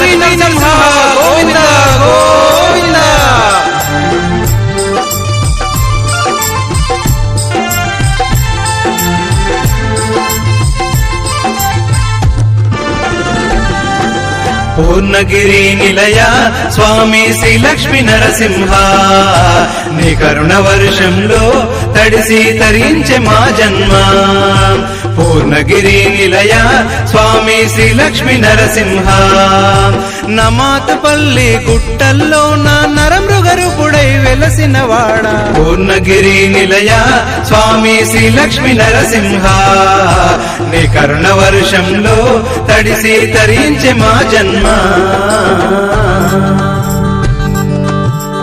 లక్ష్మీ నరసింహ గోవింద గోవింద. పూర్ణగిరి నిలయ స్వామి శ్రీ లక్ష్మీ నరసింహ, నీ కరుణ వర్షంలో తడిసి తరించే మా జన్మ. పూర్ణగిరి నిలయ స్వామి శ్రీ లక్ష్మీ నరసింహ, నమాతపల్లి గుట్టల్లో నా నరమృగరూపుడై వెలసిన వాడ. పూర్ణగిరి నిలయ స్వామి శ్రీ లక్ష్మీ నరసింహ, నీ కరుణ వర్షంలో తడిసి తరించే మా జన్మ.